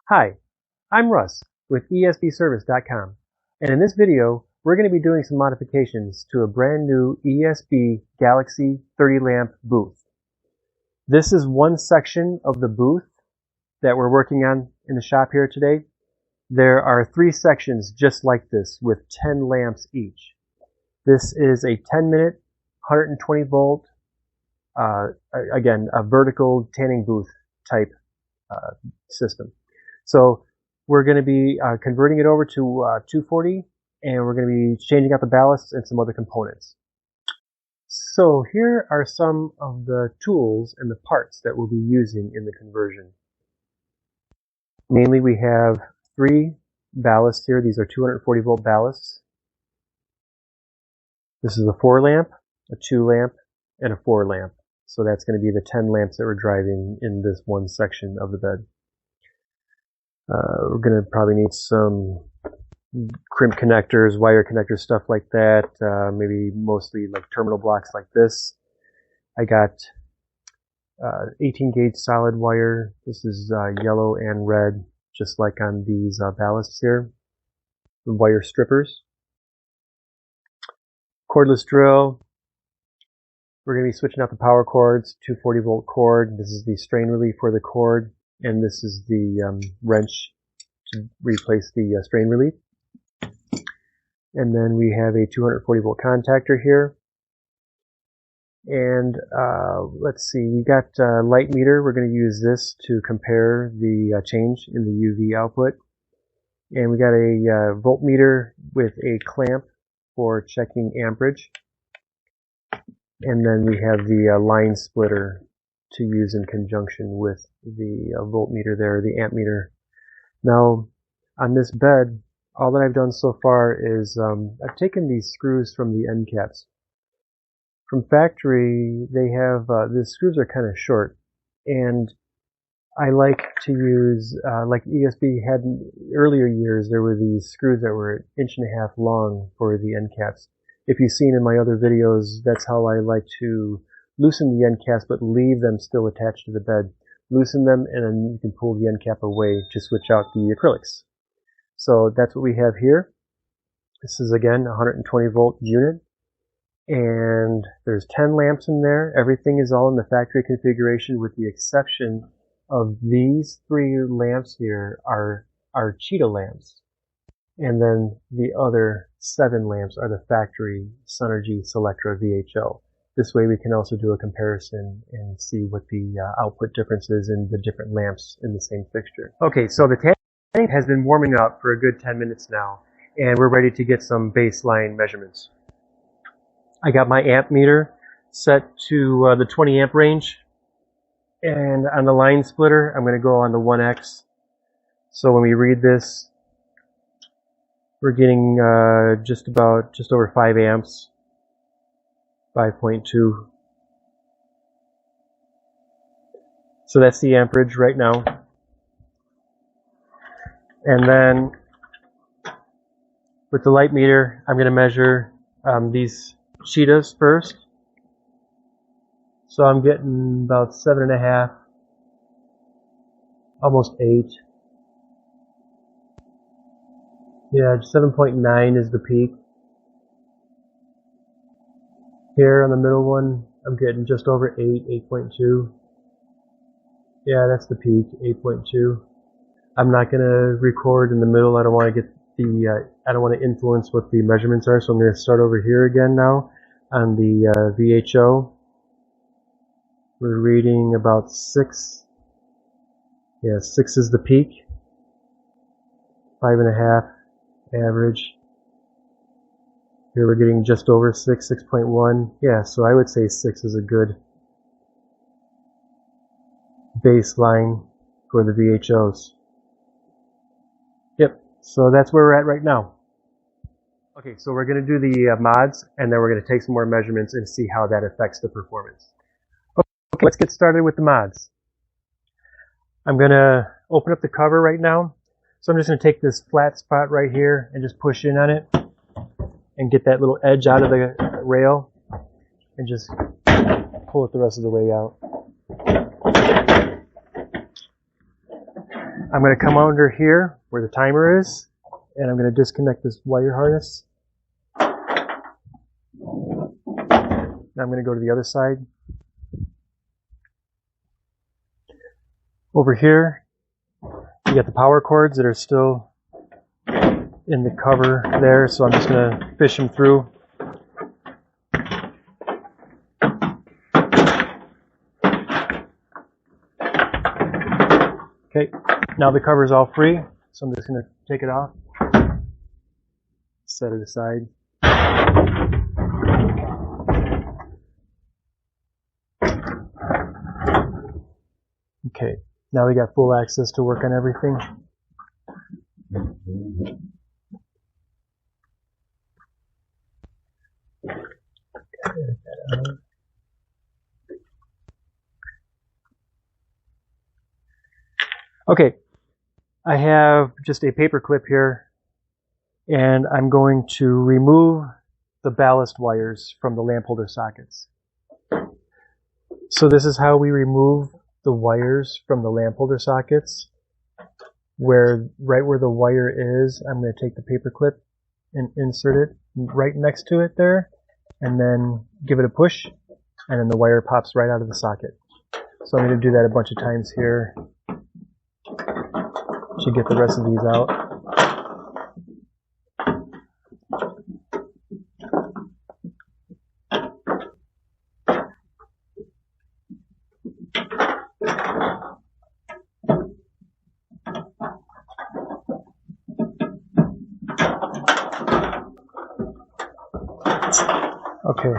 Hi, I'm Russ with ESBservice.com, and in this video we're going to be doing some modifications to a brand new ESB Galaxy 30 lamp booth. This is one section of the booth that we're working on in the shop here today. There are 3 sections just like this with 10 lamps each. This is a 10-minute, 120 volt, again, a vertical tanning booth type system. So we're going to be converting it over to 240, and we're going to be changing out the ballasts and some other components. So here are some of the tools and the parts that we'll be using in the conversion. Mainly we have 3 ballasts here. These are 240 volt ballasts. This is a 4 lamp, a 2 lamp, and a 4 lamp. So that's going to be the 10 lamps that we're driving in this one section of the bed. We're going to probably need some crimp connectors, wire connectors, stuff like that. Maybe mostly like terminal blocks like this. I got 18 gauge solid wire. This is yellow and red, just like on these ballasts here. The wire strippers. Cordless drill. We're going to be switching out the power cords, 240 volt cord. This is the strain relief for the cord. And this is the wrench to replace the strain relief. And then we have a 240 volt contactor here. And let's see, we got a light meter. We're going to use this to compare the change in the UV output. And we got a voltmeter with a clamp for checking amperage. And then we have the line splitter to use in conjunction with the voltmeter there, the amp meter. Now, on this bed, all that I've done so far is I've taken these screws from the end caps. From factory, they have, the screws are kind of short, and I like to use, like ESB had in earlier years, there were these screws that were 1.5 inches long for the end caps. If you've seen in my other videos, that's how I like to loosen the end caps, but leave them still attached to the bed. Loosen them, and then you can pull the end cap away to switch out the acrylics. So that's what we have here. This is again a 120 volt unit, and there's 10 lamps in there. Everything is all in the factory configuration, with the exception of these 3 lamps here are Cheetah lamps, and then the other 7 lamps are the factory Synergy Selectra VHO. This way we can also do a comparison and see what the output difference is in the different lamps in the same fixture. Okay, so the tank has been warming up for a good 10 minutes now, and we're ready to get some baseline measurements. I got my amp meter set to the 20 amp range, and on the line splitter I'm going to go on the 1X. So when we read this, we're getting just over 5 amps. 5.2. So that's the amperage right now. And then with the light meter, I'm going to measure these cheetahs first. So I'm getting about 7.5, almost 8. Yeah, 7.9 is the peak. Here on the middle one, I'm getting just over 8, 8.2. Yeah, that's the peak, 8.2. I'm not going to record in the middle. I don't want to get the, I don't want to influence what the measurements are, so I'm going to start over here again now on the VHO. We're reading about 6. Yeah, 6 is the peak. 5.5 average. Here we're getting just over 6, 6.1. Yeah, so I would say 6 is a good baseline for the VHOs. Yep, so that's where we're at right now. Okay, so we're going to do the mods, and then we're going to take some more measurements and see how that affects the performance. Okay, let's get started with the mods. I'm going to open up the cover right now. So I'm just going to take this flat spot right here and just push in on it and get that little edge out of the rail and just pull it the rest of the way out. I'm going to come under here where the timer is, and I'm going to disconnect this wire harness. Now I'm going to go to the other side. Over here, you got the power cords that are still in the cover there, so I'm just going to fish them through. Okay, now the cover is all free, so I'm just going to take it off, set it aside. Okay, now we got full access to work on everything. Okay, I have just a paper clip here, and I'm going to remove the ballast wires from the lamp holder sockets. So this is how we remove the wires from the lamp holder sockets. Right where the wire is, I'm going to take the paper clip and insert it right next to it there, and then give it a push, and then the wire pops right out of the socket. So I'm going to do that a bunch of times here to get the rest of these out. Okay,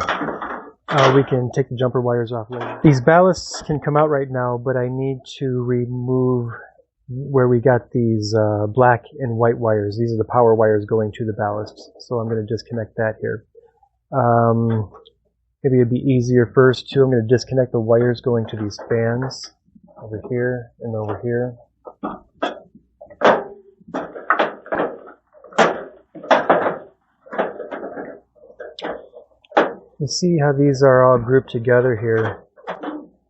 we can take the jumper wires off later. These ballasts can come out right now, but I need to remove where we got these black and white wires. These are the power wires going to the ballasts, so I'm going to disconnect that here. Maybe it'd be easier first too. I'm going to disconnect the wires going to these fans over here and over here. You see how these are all grouped together here.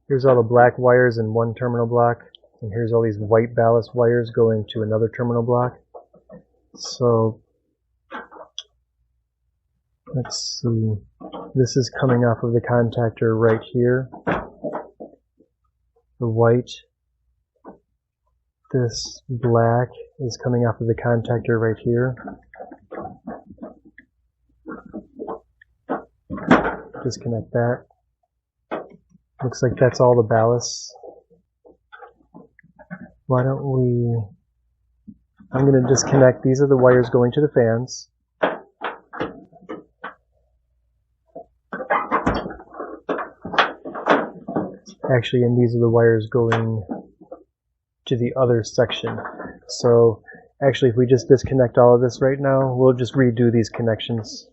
Here's all the black wires in one terminal block, and here's all these white ballast wires going to another terminal block. So let's see, this is coming off of the contactor right here, the white. This black is coming off of the contactor right here. Disconnect that. Looks like that's all the ballasts. Why don't we... I'm going to disconnect. These are the wires going to the fans. Actually, and these are the wires going to the other section. So actually, if we just disconnect all of this right now, we'll just redo these connections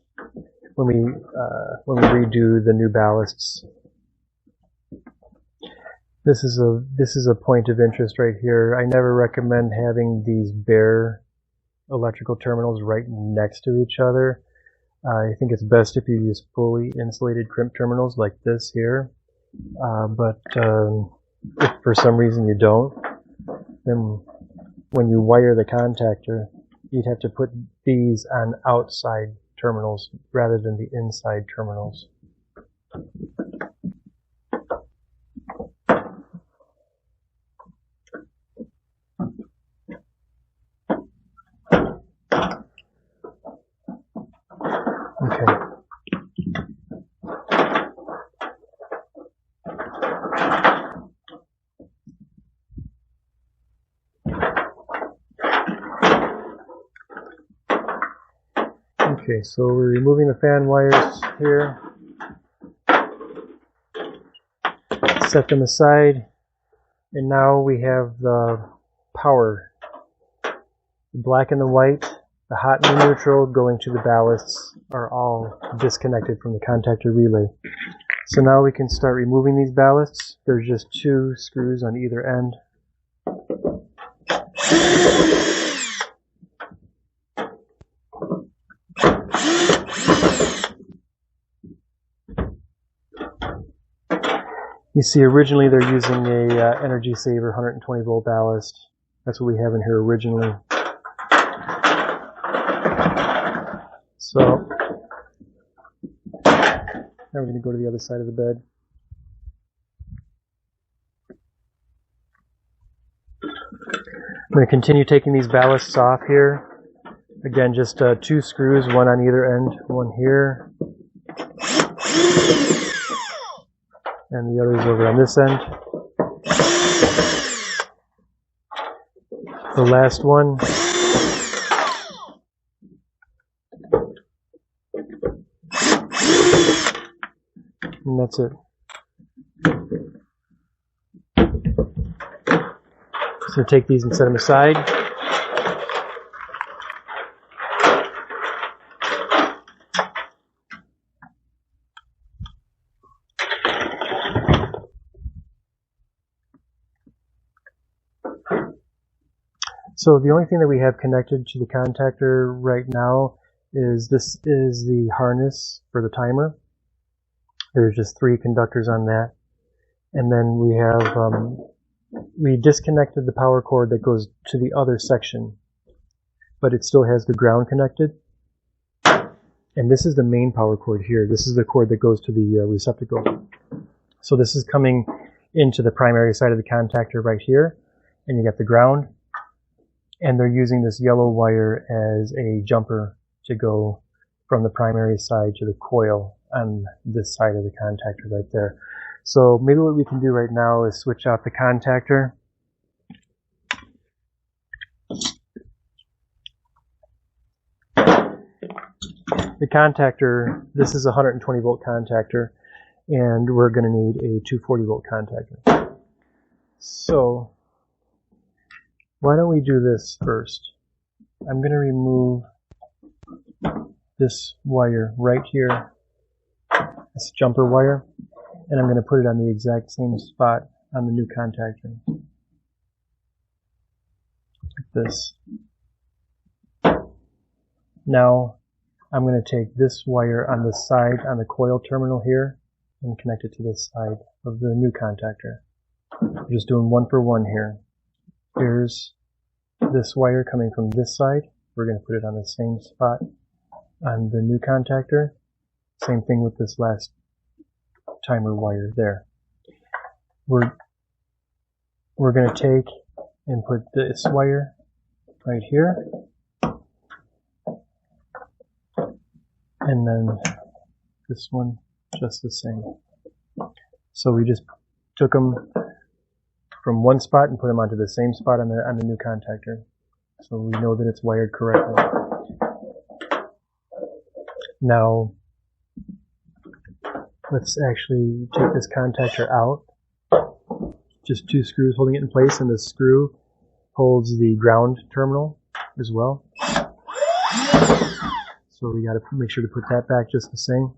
when we redo the new ballasts. This is a point of interest right here. I never recommend having these bare electrical terminals right next to each other. I think it's best if you use fully insulated crimp terminals like this here. But if for some reason you don't, then when you wire the contactor, you'd have to put these on outside terminals rather than the inside terminals. Okay. Okay, so we're removing the fan wires here. Set them aside. And now we have the power. The black and the white, the hot and the neutral going to the ballasts are all disconnected from the contactor relay. So now we can start removing these ballasts. There's just 2 screws on either end. You see, originally they're using a energy saver 120 volt ballast. That's what we have in here originally. So now we're going to go to the other side of the bed. I'm going to continue taking these ballasts off here. Again, just 2 screws, one on either end, one here, and the other is over on this end. The last one. And that's it. So take these and set them aside. So the only thing that we have connected to the contactor right now is this is the harness for the timer. There's just 3 conductors on that. And then we have, we disconnected the power cord that goes to the other section, but it still has the ground connected. And this is the main power cord here. This is the cord that goes to the receptacle. So this is coming into the primary side of the contactor right here. And you got the ground. And they're using this yellow wire as a jumper to go from the primary side to the coil on this side of the contactor right there. So maybe what we can do right now is switch out the contactor. The contactor, this is a 120 volt contactor, and we're going to need a 240 volt contactor. So why don't we do this first? I'm going to remove this wire right here, this jumper wire, and I'm going to put it on the exact same spot on the new contactor. Like this. Now I'm going to take this wire on the side, on the coil terminal here, and connect it to this side of the new contactor. I'm just doing one for one here. Here's this wire coming from this side. We're going to put it on the same spot on the new contactor. Same thing with this last timer wire there. We're going to take and put this wire right here, and then this one just the same. So we just took them from one spot and put them onto the same spot on the new contactor, so we know that it's wired correctly. Now let's actually take this contactor out. Just 2 screws holding it in place, and the screw holds the ground terminal as well. So we got to make sure to put that back just the same.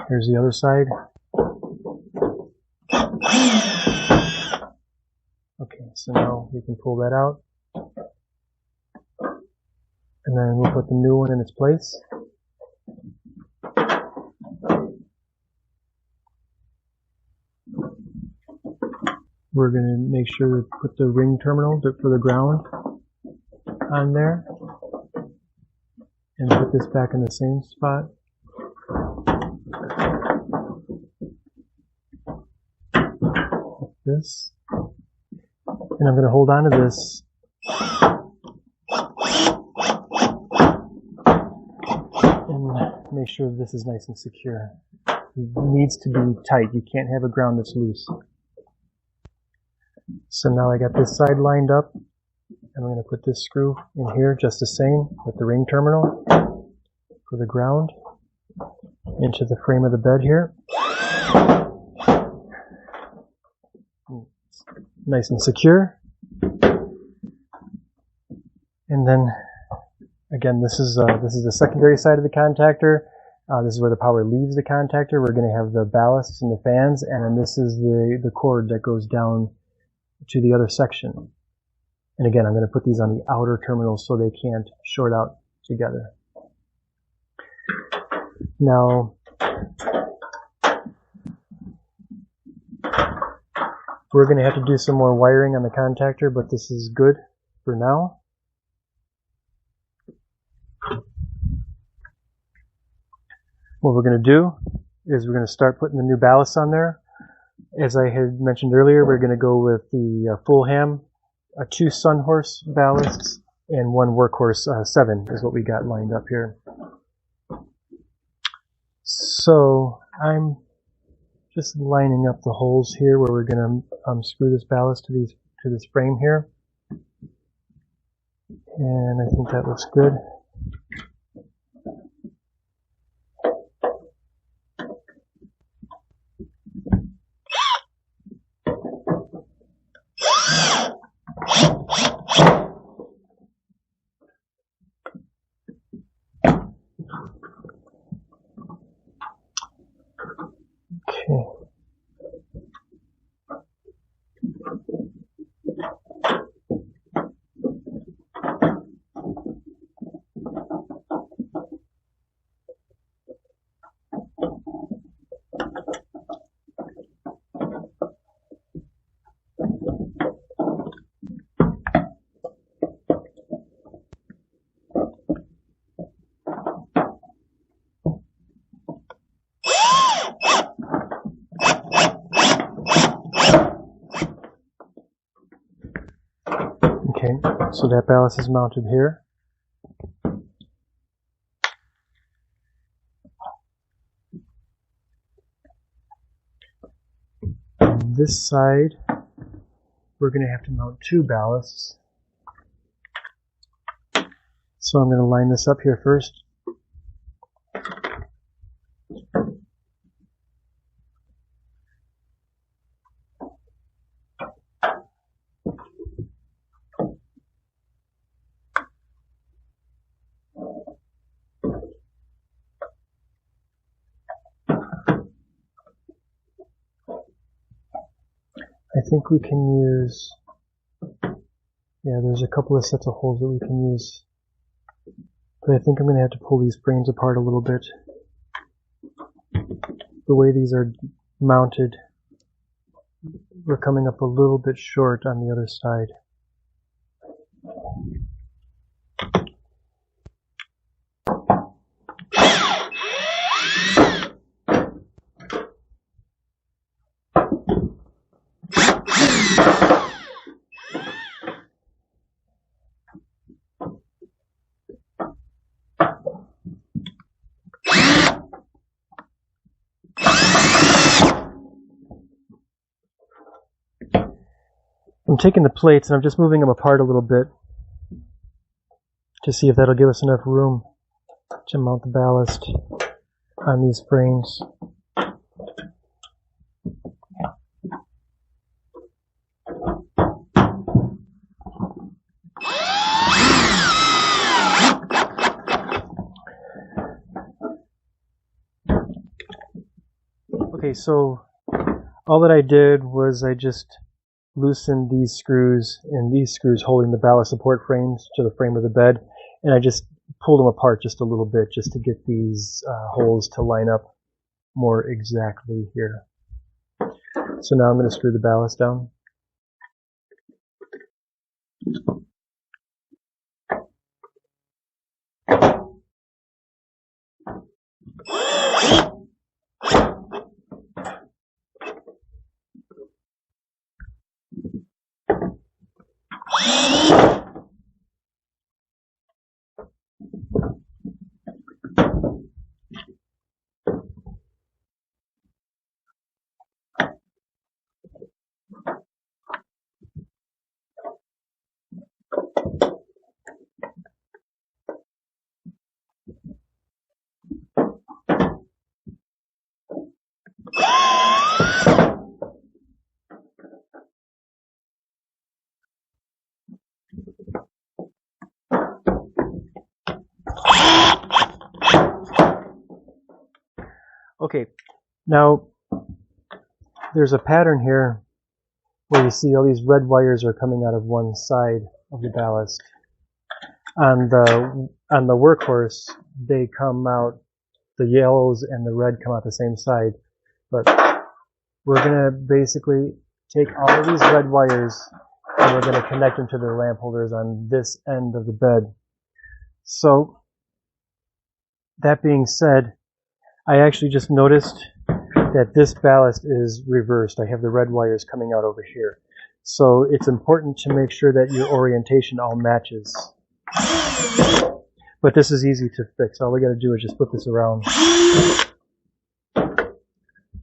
Here's the other side. Okay, so now we can pull that out. And then we'll put the new one in its place. We're going to make sure to put the ring terminal for the ground on there. And put this back in the same spot. Like this. And I'm going to hold on to this and make sure this is nice and secure. It needs to be tight. You can't have a ground that's loose. So now I got this side lined up. I'm going to put this screw in here just the same with the ring terminal for the ground into the frame of the bed here. Nice and secure. And then again, this is the secondary side of the contactor. This is where the power leaves the contactor. We're going to have the ballasts and the fans, and then this is the cord that goes down to the other section. And again, I'm going to put these on the outer terminals so they can't short out together. Now, We're going to have to do some more wiring on the contactor, but this is good for now. What we're going to do is we're going to start putting the new ballast on there. As I had mentioned earlier, we're going to go with the full ham, 2 Sunhorse ballasts, and 1 workhorse 7 is what we got lined up here. So I'm just lining up the holes here where we're going to screw this ballast to this frame here, and I think that looks good. Okay. Okay, so that ballast is mounted here. On this side, we're going to have to mount 2 ballasts. So I'm going to line this up here first. I think we can use, yeah, there's a couple of sets of holes that we can use, but I think I'm going to have to pull these frames apart a little bit. The way these are mounted, we're coming up a little bit short on the other side. I'm taking the plates and I'm just moving them apart a little bit to see if that'll give us enough room to mount the ballast on these frames. Okay, so all that I did was I just loosened these screws and these screws holding the ballast support frames to the frame of the bed, and I just pulled them apart just a little bit just to get these holes to line up more exactly here. So now I'm going to screw the ballast down. Okay, now there's a pattern here where you see all these red wires are coming out of one side of the ballast. On the workhorse, they come out, the yellows and the red come out the same side, but we're going to basically take all of these red wires and we're going to connect them to the lamp holders on this end of the bed. So, that being said, I actually just noticed that this ballast is reversed. I have the red wires coming out over here. So it's important to make sure that your orientation all matches. But this is easy to fix. All we got to do is just flip this around.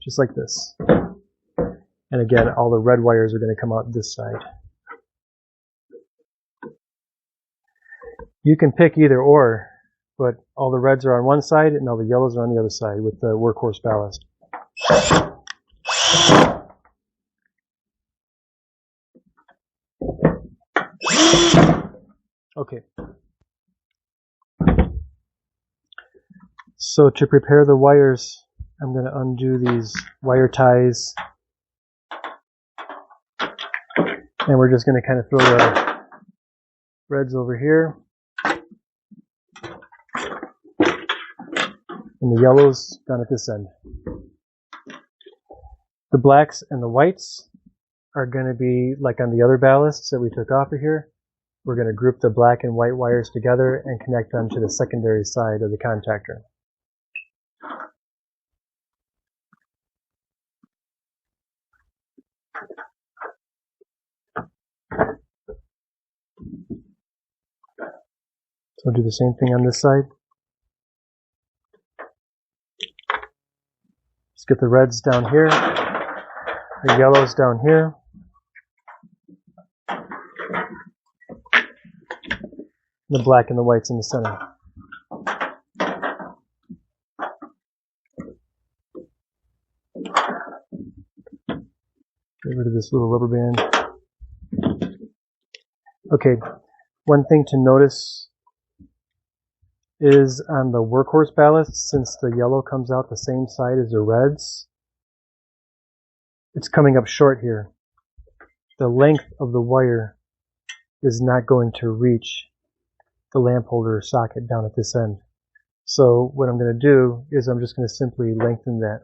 Just like this. And again, all the red wires are going to come out this side. You can pick either or, but all the reds are on one side and all the yellows are on the other side with the workhorse ballast. Okay. So to prepare the wires, I'm going to undo these wire ties. And we're just going to kind of throw the reds over here. And the yellows down at this end. The blacks and the whites are going to be like on the other ballasts that we took off of here. We're going to group the black and white wires together and connect them to the secondary side of the contactor. So I'll do the same thing on this side. Just get the reds down here, the yellows down here. The black and the whites in the center. Get rid of this little rubber band. Okay, one thing to notice is on the workhorse ballast, since the yellow comes out the same side as the reds, it's coming up short here. The length of the wire is not going to reach the lamp holder socket down at this end. So what I'm going to do is I'm just going to simply lengthen that.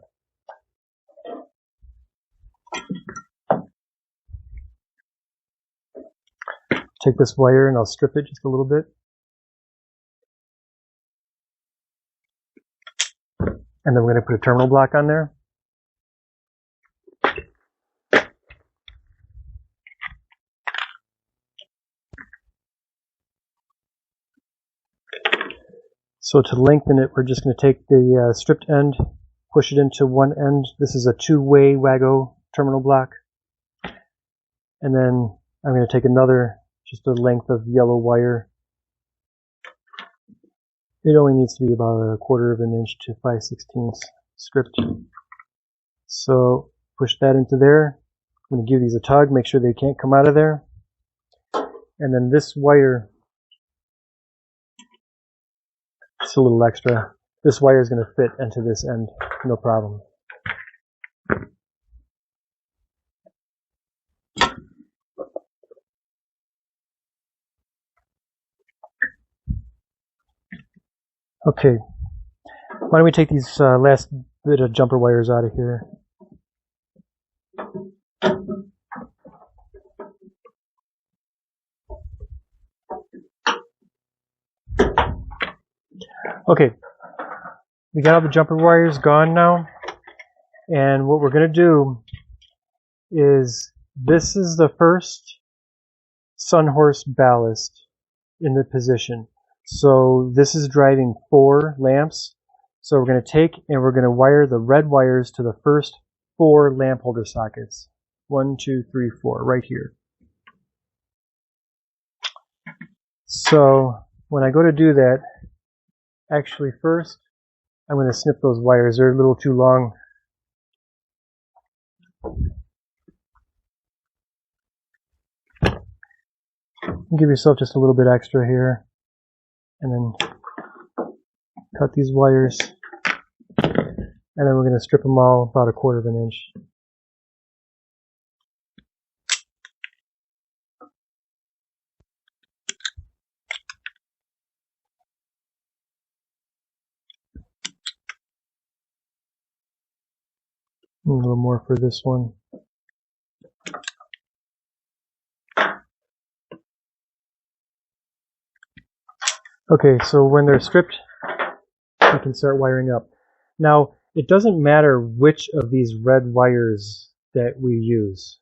Take this wire and I'll strip it just a little bit. And then we're going to put a terminal block on there. So to lengthen it, we're just going to take the stripped end, push it into one end. This is a two-way WAGO terminal block. And then I'm going to take another, just a length of yellow wire. It only needs to be about 1/4 of an inch to 5/16 stripped. So push that into there. I'm going to give these a tug, make sure they can't come out of there. And then this wire, it's a little extra. This wire is going to fit into this end, no problem. Okay, why don't we take these last bit of jumper wires out of here. Okay, we got all the jumper wires gone now, and what we're going to do is, this is the first Sunhorse ballast in the position. So this is driving 4 lamps. So we're going to take and we're going to wire the red wires to the first 4 lamp holder sockets. 1, 2, 3, 4, right here. So when I go to do that, actually first I'm going to snip those wires. They're a little too long. Give yourself just a little bit extra here. And then cut these wires, and then we're going to strip them all about 1/4 of an inch. A little more for this one. Okay, so when they're stripped, we can start wiring up. Now, it doesn't matter which of these red wires that we use.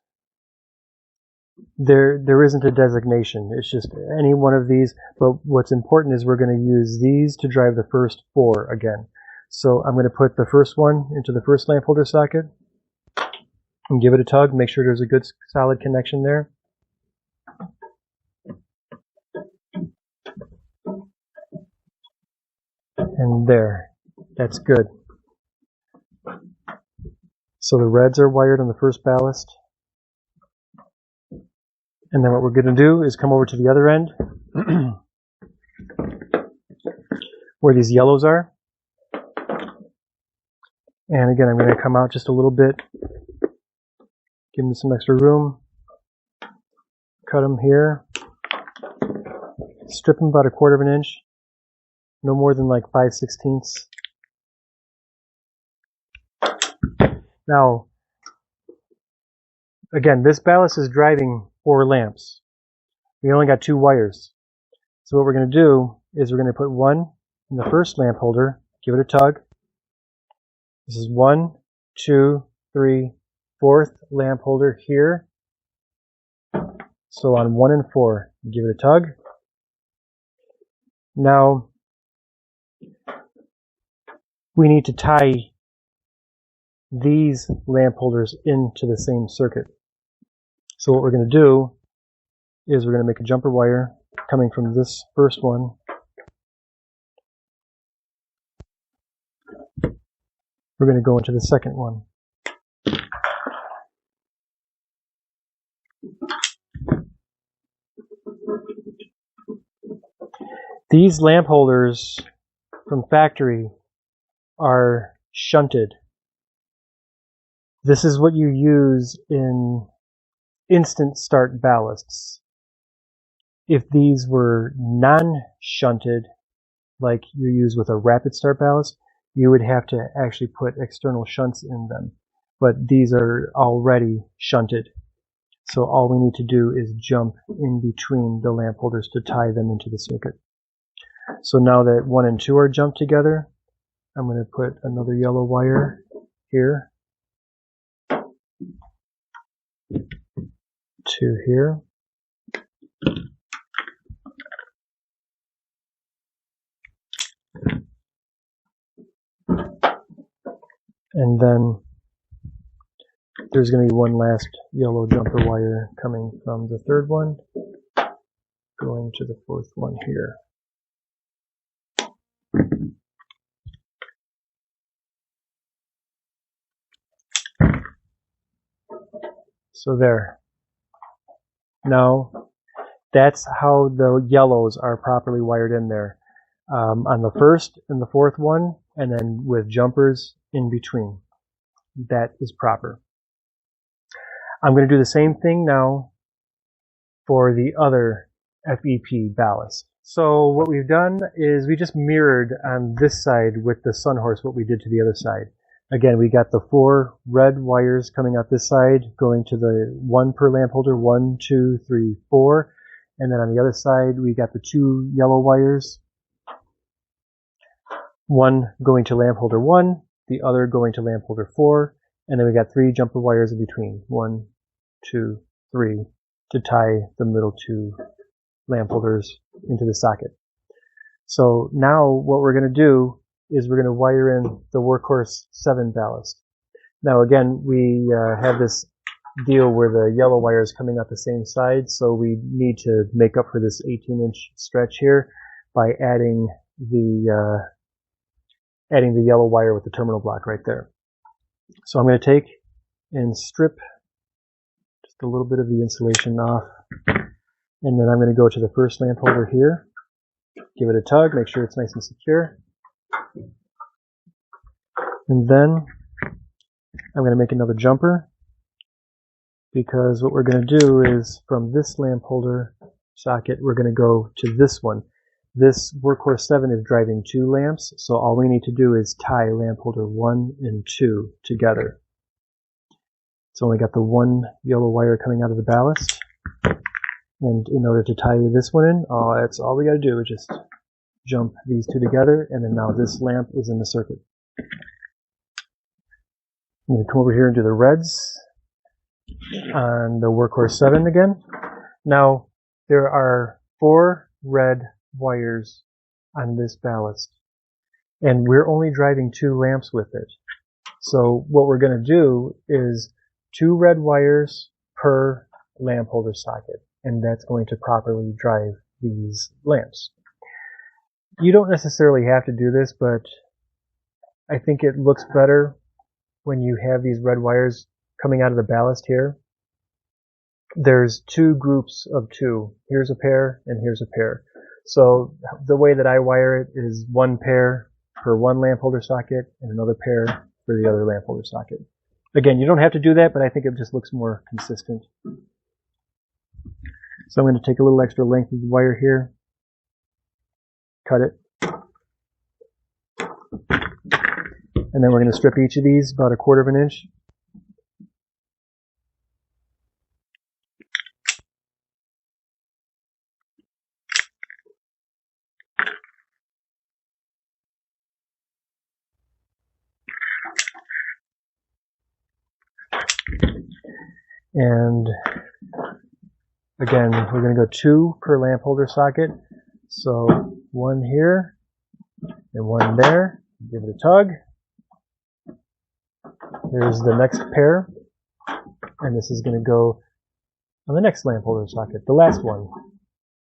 There isn't a designation. It's just any one of these, but what's important is we're going to use these to drive the first 4 again. So I'm going to put the first one into the first lamp holder socket and give it a tug. Make sure there's a good solid connection there. And there, that's good. So the reds are wired on the first ballast. And then what we're going to do is come over to the other end where these yellows are. And again, I'm going to come out just a little bit, give them some extra room, cut them here, strip them about 1/4 of an inch, no more than like 5/16. Now, again, this ballast is driving 4 lamps. We only got 2 wires. So what we're going to do is we're going to put one in the first lamp holder, give it a tug. This is 1, 2, 3, 4th lamp holder here. So on 1 and 4, give it a tug. Now, we need to tie these lamp holders into the same circuit. So what we're going to do is we're going to make a jumper wire coming from this first one. We're going to go into the second one. These lamp holders from factory are shunted. This is what you use in instant start ballasts. If these were non-shunted, like you use with a rapid start ballast, you would have to actually put external shunts in them. But these are already shunted. So all we need to do is jump in between the lamp holders to tie them into the circuit. So now that 1 and 2 are jumped together, I'm going to put another yellow wire here to here. And then there's going to be one last yellow jumper wire coming from the third one, going to the 4th one here. So there. Now, that's how the yellows are properly wired in there. On the 1st and the 4th one, and then with jumpers in between. That is proper. I'm going to do the same thing now for the other FEP ballast. So what we've done is we just mirrored on this side with the Sunhorse what we did to the other side. Again, we got the 4 red wires coming out this side, going to the 1 per lamp holder, 1, 2, 3, 4. And then on the other side, we got the 2 yellow wires, one going to lamp holder 1, the other going to lamp holder 4, and then we got 3 jumper wires in between, 1, 2, 3, to tie the middle 2 lamp holders into the socket. So now what we're going to do is we're going to wire in the Workhorse 7 ballast. Now again, we have this deal where the yellow wire is coming out the same side, so we need to make up for this 18-inch stretch here by adding the yellow wire with the terminal block right there. So I'm going to take and strip just a little bit of the insulation off, and then I'm going to go to the first lamp holder here, give it a tug, make sure it's nice and secure, and then I'm going to make another jumper, because what we're going to do is from this lamp holder socket we're going to go to this one. This Workhorse 7 is driving 2 lamps, so all we need to do is tie lamp holder 1 and 2 together. It's only got the 1 yellow wire coming out of the ballast, and in order to tie this one in, that's all we got to do is just jump these two together, and then now this lamp is in the circuit. I'm going to come over here and do the reds on the workhorse 7 again. Now, there are 4 red wires on this ballast, and we're only driving 2 lamps with it. So what we're going to do is 2 red wires per lamp holder socket, and that's going to properly drive these lamps. You don't necessarily have to do this, but I think it looks better when you have these red wires coming out of the ballast here. There's 2 groups of 2. Here's a pair and here's a pair. So the way that I wire it is 1 pair for 1 lamp holder socket and another pair for the other lamp holder socket. Again, you don't have to do that, but I think it just looks more consistent. So I'm going to take a little extra length of the wire here, cut it, and then we're going to strip each of these about 1/4 inch. And again, we're going to go 2 per lamp holder socket. So 1 here and 1 there. Give it a tug. There's the next pair. And this is going to go on the next lamp holder socket, the last one.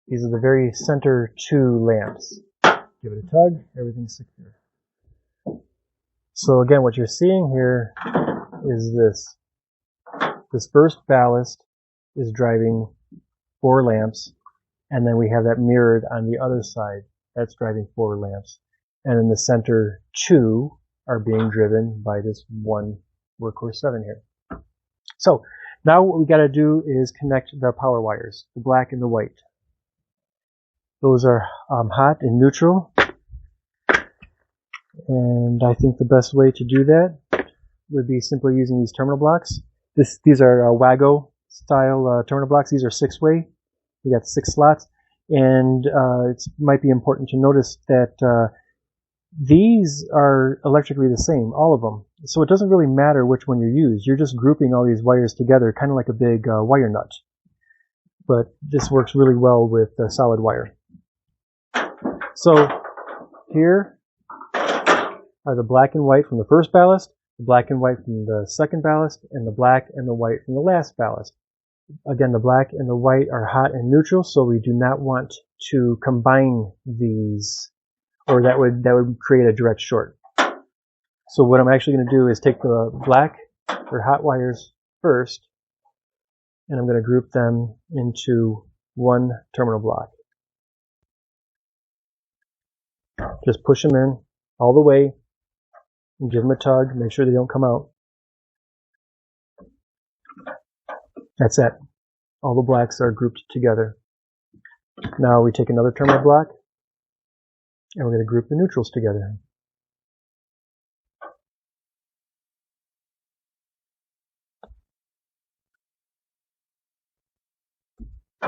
These are the very center 2 lamps. Give it a tug. Everything's secure. So again, what you're seeing here is this. This first ballast is driving 4 lamps, and then we have that mirrored on the other side. That's driving 4 lamps. And in the center 2 are being driven by this 1 workhorse 7 here. So now what we got to do is connect the power wires, the black and the white. Those are hot and neutral. And I think the best way to do that would be simply using these terminal blocks. These are WAGO style terminal blocks. These are 6-way. We got 6 slots, and it might be important to notice that these are electrically the same, all of them. So it doesn't really matter which one you use. You're just grouping all these wires together, kind of like a big wire nut. But this works really well with solid wire. So here are the black and white from the first ballast, the black and white from the second ballast, and the black and the white from the last ballast. Again, the black and the white are hot and neutral, so we do not want to combine these, or that would create a direct short. So what I'm actually going to do is take the black or hot wires first, and I'm going to group them into 1 terminal block. Just push them in all the way and give them a tug. Make sure they don't come out. That's it. All the blacks are grouped together. Now we take another terminal block and we're going to group the neutrals together.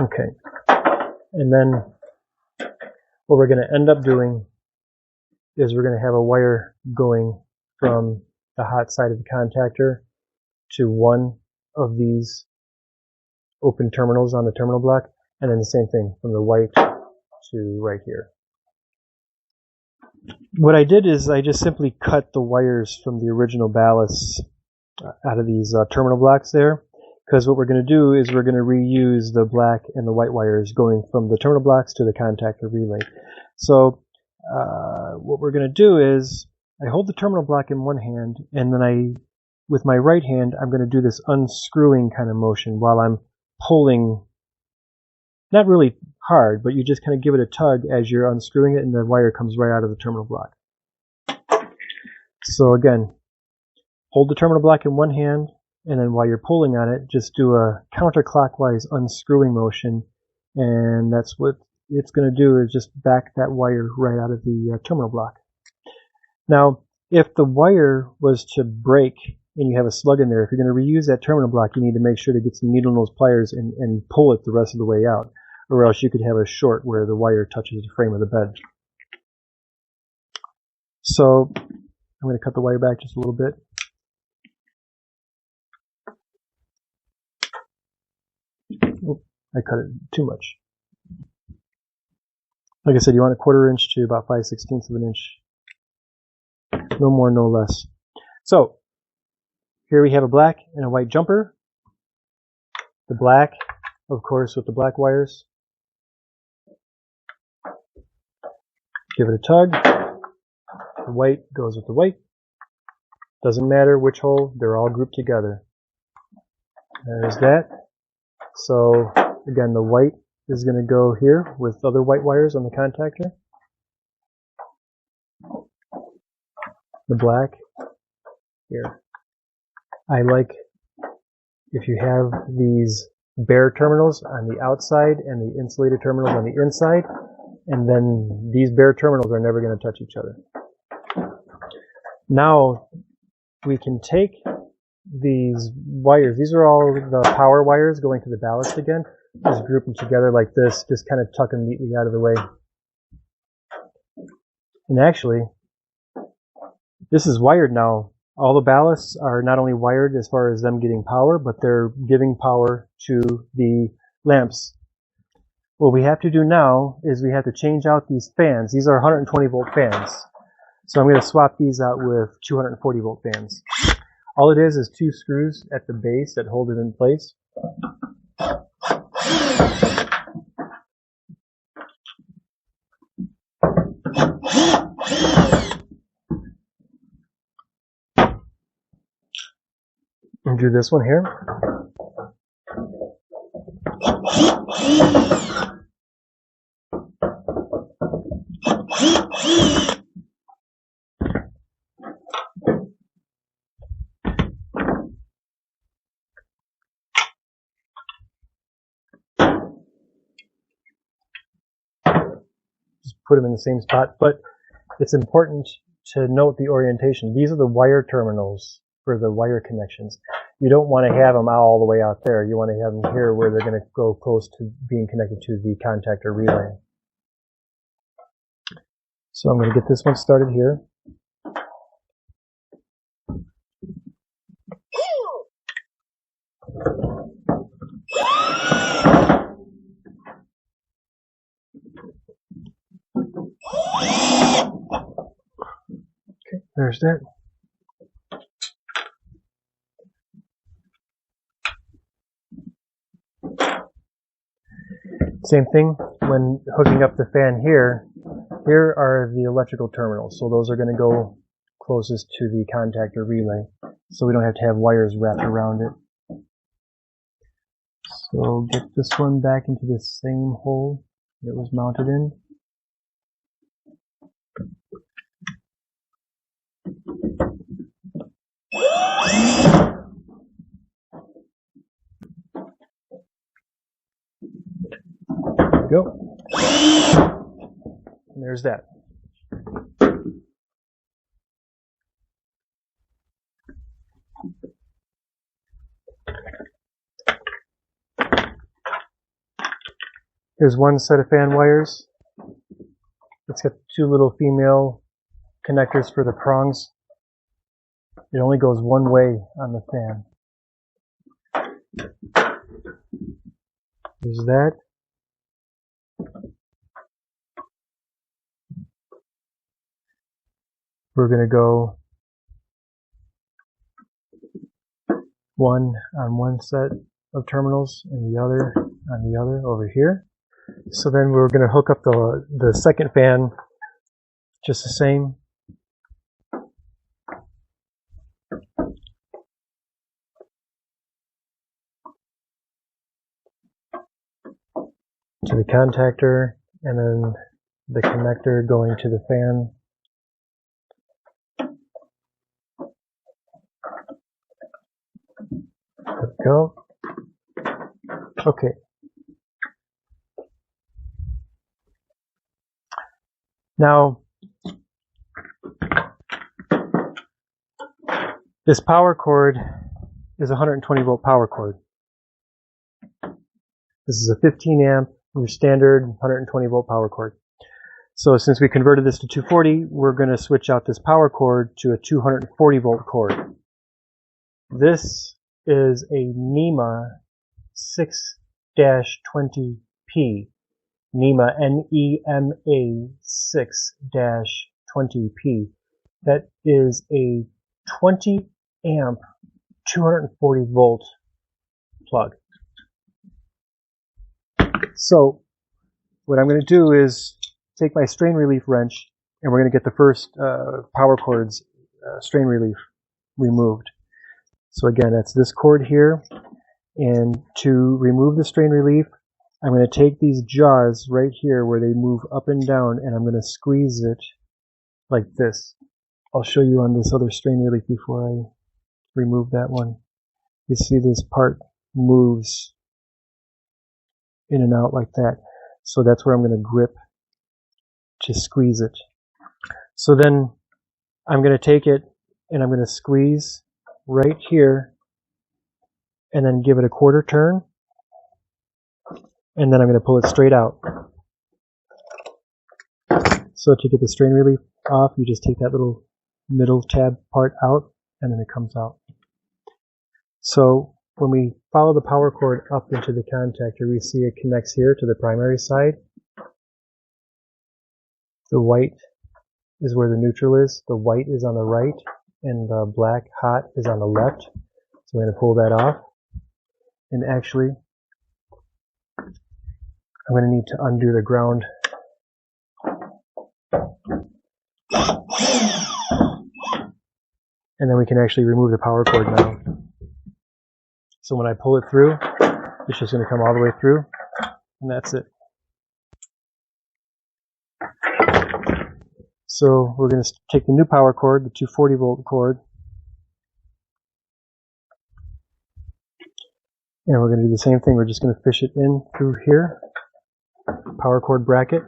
Okay. And then what we're going to end up doing is we're going to have a wire going from the hot side of the contactor to 1 of these open terminals on the terminal block, and then the same thing from the white to right here. What I did is I just simply cut the wires from the original ballasts out of these terminal blocks there, because what we're going to do is we're going to reuse the black and the white wires going from the terminal blocks to the contactor relay. So what we're going to do is I hold the terminal block in one hand, and then with my right hand, I'm going to do this unscrewing kind of motion while I'm pulling, not really hard, but you just kind of give it a tug as you're unscrewing it, and the wire comes right out of the terminal block. So again, hold the terminal block in one hand, and then while you're pulling on it, just do a counterclockwise unscrewing motion, and that's what it's going to do, is just back that wire right out of the terminal block. Now, if the wire was to break and you have a slug in there, if you're going to reuse that terminal block, you need to make sure to get some needle nose pliers and pull it the rest of the way out, or else you could have a short where the wire touches the frame of the bed. So I'm going to cut the wire back just a little bit. Oop, I cut it too much. Like I said, you want a 1/4 inch to about 5/16 of an inch. No more, no less. So here we have a black and a white jumper. The black, of course, with the black wires. Give it a tug. The white goes with the white. Doesn't matter which hole, they're all grouped together. There's that. So again, the white is going to go here with other white wires on the contactor. The black here. I like if you have these bare terminals on the outside and the insulated terminals on the inside, and then these bare terminals are never going to touch each other. Now we can take these wires, these are all the power wires going to the ballast again, just group them together like this, just kind of tuck them neatly out of the way. And actually, this is wired now. All the ballasts are not only wired as far as them getting power, but they're giving power to the lamps. What we have to do now is we have to change out these fans. These are 120 volt fans. So I'm going to swap these out with 240 volt fans. All it is 2 screws at the base that hold it in place. And do this one here. Just put them in the same spot, but it's important to note the orientation. These are the wire terminals for the wire connections. You don't want to have them all the way out there. You want to have them here where they're going to go close to being connected to the contactor relay. So I'm going to get this one started here. Okay, there's that. Same thing when hooking up the fan here. Here are the electrical terminals, so those are going to go closest to the contactor relay, so we don't have to have wires wrapped around it. So get this one back into the same hole that was mounted in. There we go. And there's that. Here's one set of fan wires. It's got 2 little female connectors for the prongs. It only goes one way on the fan. There's that. We're going to go one on one set of terminals and the other on the other over here. So then we're going to hook up the second fan just the same. To the contactor, and then the connector going to the fan. There we go. Okay. Now, this power cord is a 120 volt power cord. This is a 15 amp, your standard 120 volt power cord. So since we converted this to 240, we're going to switch out this power cord to a 240 volt cord. This is a NEMA 6-20P. NEMA, N-E-M-A 6-20P. That is a 20 amp 240 volt plug. So what I'm going to do is take my strain relief wrench, and we're going to get the first power cord's strain relief removed. So again, that's this cord here, and to remove the strain relief, I'm going to take these jaws right here where they move up and down, and I'm going to squeeze it like this. I'll show you on this other strain relief before I remove that one. You see this part moves in and out like that. So that's where I'm going to grip to squeeze it. So then I'm going to take it and I'm going to squeeze right here and then give it a quarter turn, and then I'm going to pull it straight out. So to get the strain relief off, you just take that little middle tab part out and then it comes out. So when we follow the power cord up into the contactor, we see it connects here to the primary side. The white is where the neutral is. The white is on the right, and the black hot is on the left. So we're going to pull that off. And actually, I'm going to need to undo the ground. And then we can actually remove the power cord now. So when I pull it through, it's just going to come all the way through, and that's it. So we're going to take the new power cord, the 240 volt cord, and we're going to do the same thing. We're just going to fish it in through here, power cord bracket,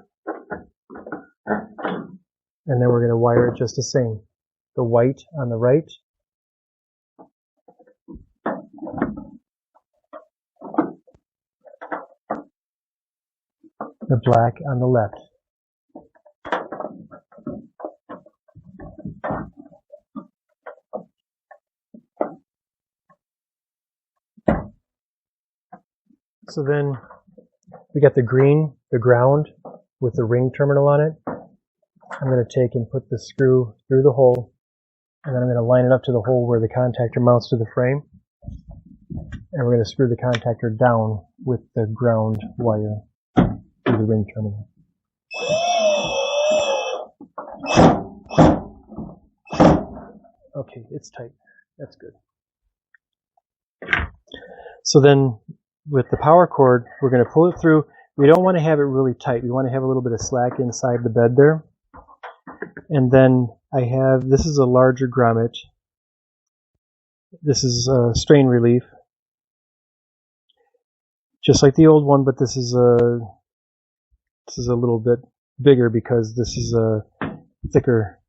and then we're going to wire it just the same. The white on the right, the black on the left. So then we got the green, the ground with the ring terminal on it. I'm going to take and put the screw through the hole, and then I'm going to line it up to the hole where the contactor mounts to the frame. And we're going to screw the contactor down with the ground wire through the ring terminal. Okay, it's tight. That's good. So then with the power cord, we're going to pull it through. We don't want to have it really tight. We want to have a little bit of slack inside the bed there. And then I have, this is a larger grommet. This is strain relief. Just like the old one, but this is a little bit bigger because this is a thicker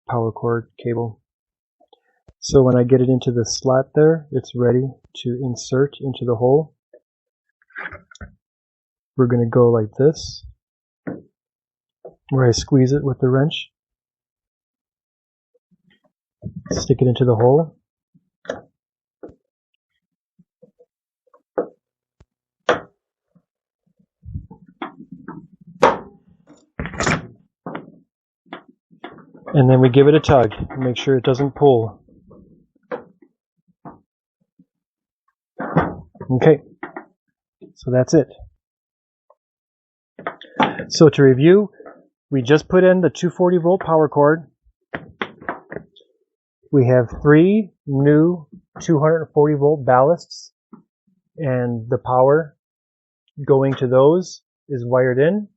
power cord cable. So when I get it into the slot there, it's ready to insert into the hole. We're going to go like this, where I squeeze it with the wrench, stick it into the hole, and then we give it a tug, make sure it doesn't pull. Okay, so that's it. So to review, we just put in the 240 volt power cord. We have 3 new 240 volt ballasts, and the power going to those is wired in.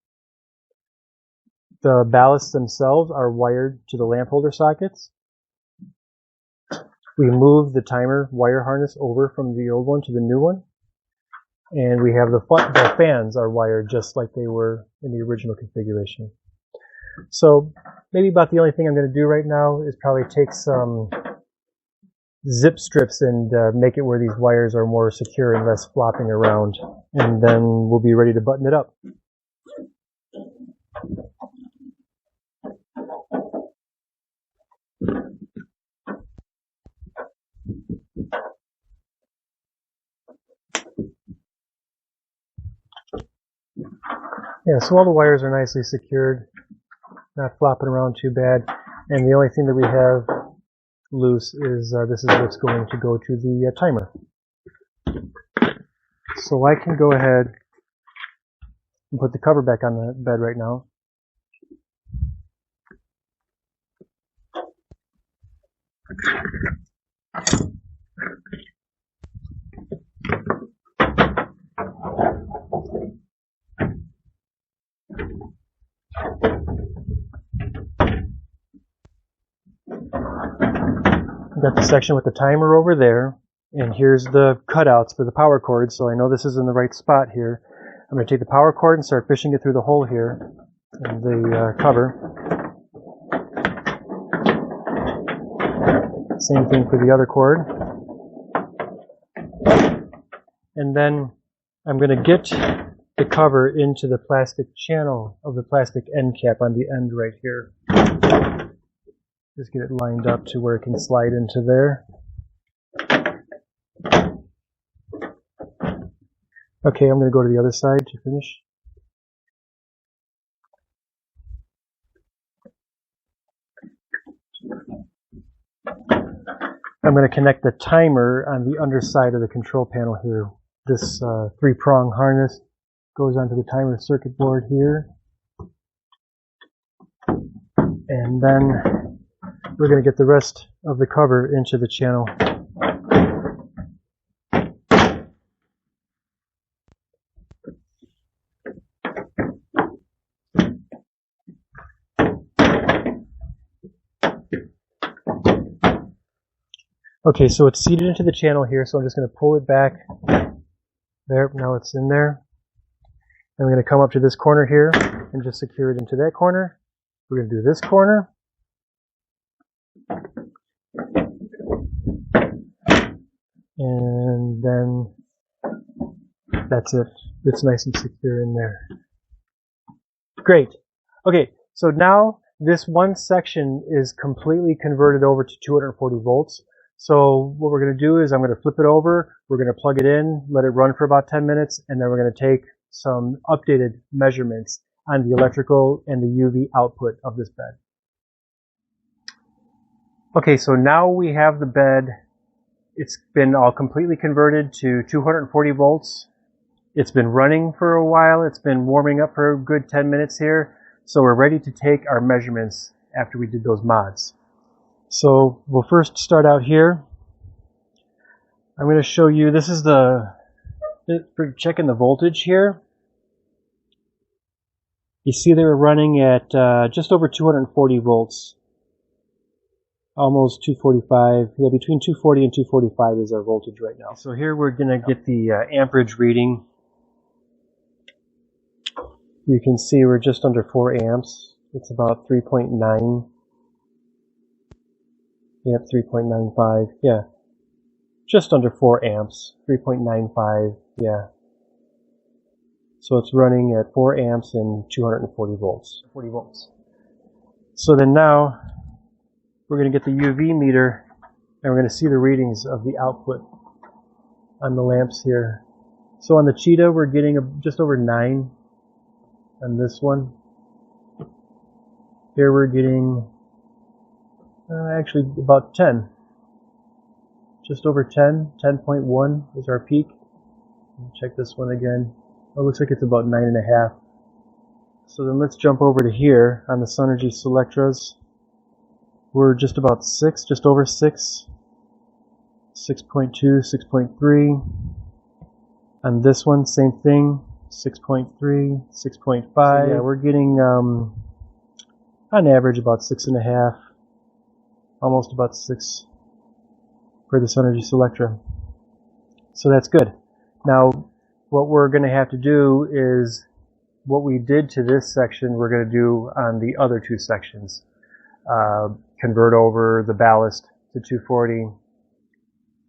The ballasts themselves are wired to the lamp holder sockets. We moved the timer wire harness over from the old one to the new one. And we have the fans are wired just like they were in the original configuration. So maybe about the only thing I'm going to do right now is probably take some zip strips and make it where these wires are more secure and less flopping around. And then we'll be ready to button it up. Yeah, so all the wires are nicely secured, not flopping around too bad. And the only thing that we have loose is this is what's going to go to the timer. So I can go ahead and put the cover back on the bed right now. Got the section with the timer over there, and here's the cutouts for the power cord, so I know this is in the right spot here. I'm going to take the power cord and start fishing it through the hole here in the cover. Same thing for the other cord. And then I'm going to get the cover into the plastic channel of the plastic end cap on the end right here. Just get it lined up to where it can slide into there. Okay, I'm going to go to the other side to finish. I'm going to connect the timer on the underside of the control panel here. This three-prong harness goes onto the timer circuit board here. And then we're going to get the rest of the cover into the channel. Okay, so it's seated into the channel here, so I'm just going to pull it back. There, now it's in there. And we're going to come up to this corner here and just secure it into that corner. We're going to do this corner. And then that's it. It's nice and secure in there. Great. Okay, so now this one section is completely converted over to 240 volts. So what we're going to do is I'm going to flip it over, we're going to plug it in, let it run for about 10 minutes, and then we're going to take some updated measurements on the electrical and the UV output of this bed. Okay, so now we have the bed. It's been all completely converted to 240 volts. It's been running for a while. It's been warming up for a good 10 minutes here. So we're ready to take our measurements after we did those mods. So we'll first start out here. I'm going to show you, this is for checking the voltage here. You see they were running at just over 240 volts. Almost 245. Yeah, between 240 and 245 is our voltage right now. So here we're going to get the amperage reading. You can see we're just under 4 amps. It's about 3.9. Yep, 3.95. Yeah. Just under 4 amps. 3.95. Yeah. So it's running at 4 amps and 240 volts. 40 volts. So then now we're going to get the UV meter and we're going to see the readings of the output on the lamps here. So on the Cheetah we're getting just over 9 on this one. Here we're getting actually about 10. Just over 10. 10.1 is our peak. Check this one again. Oh, it looks like it's about 9.5. So then let's jump over to here on the Synergy Selectras. We're just about 6, just over 6. 6.2, 6.3. On this one, same thing. 6.3, 6.5. So yeah, we're getting on average about 6.5. Almost about 6 for the Synergy Selectra. So that's good. Now, what we're going to have to do is what we did to this section, we're going to do on the other two sections. Convert over the ballast to 240,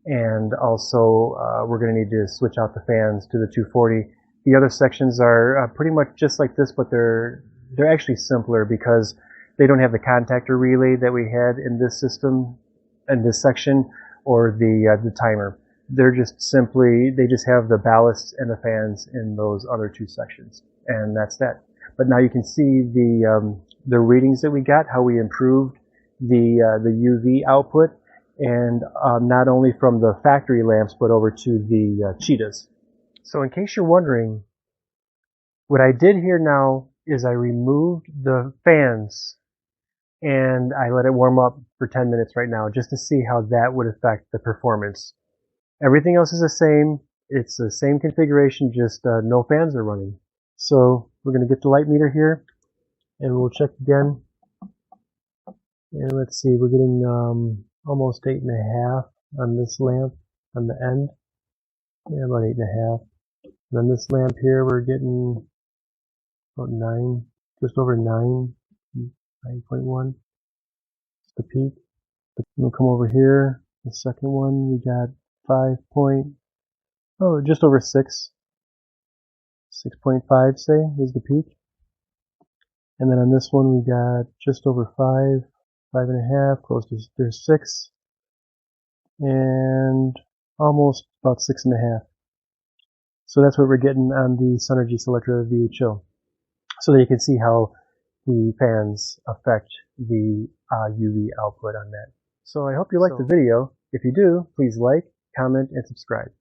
and also we're going to need to switch out the fans to the 240. The other sections are pretty much just like this, but they're actually simpler because they don't have the contactor relay that we had in this system, in this section, or the timer. They're just simply, they just have the ballasts and the fans in those other two sections. and that's that. But now you can see the readings that we got, how we improved the UV output, and not only from the factory lamps, but over to the cheetahs. So in case you're wondering, what I did here now is I removed the fans and I let it warm up for 10 minutes right now just to see how that would affect the performance. Everything else is the same. It's the same configuration, just no fans are running. So we're going to get the light meter here and we'll check again. And let's see, we're getting almost 8.5 on this lamp on the end. Yeah, about 8.5. And on this lamp here, we're getting about 9, just over 9, 9.1. It's the peak. We'll come over here. The second one, we got 5 point, oh, just over 6. 6.5, say, is the peak. And then on this one, we got just over 5, 5.5, close to there's 6, and almost about 6.5. So that's what we're getting on the Synergy Selectra VHO. So that you can see how the fans affect the UV output on that. So I hope you liked the video. If you do, please like, comment, and subscribe.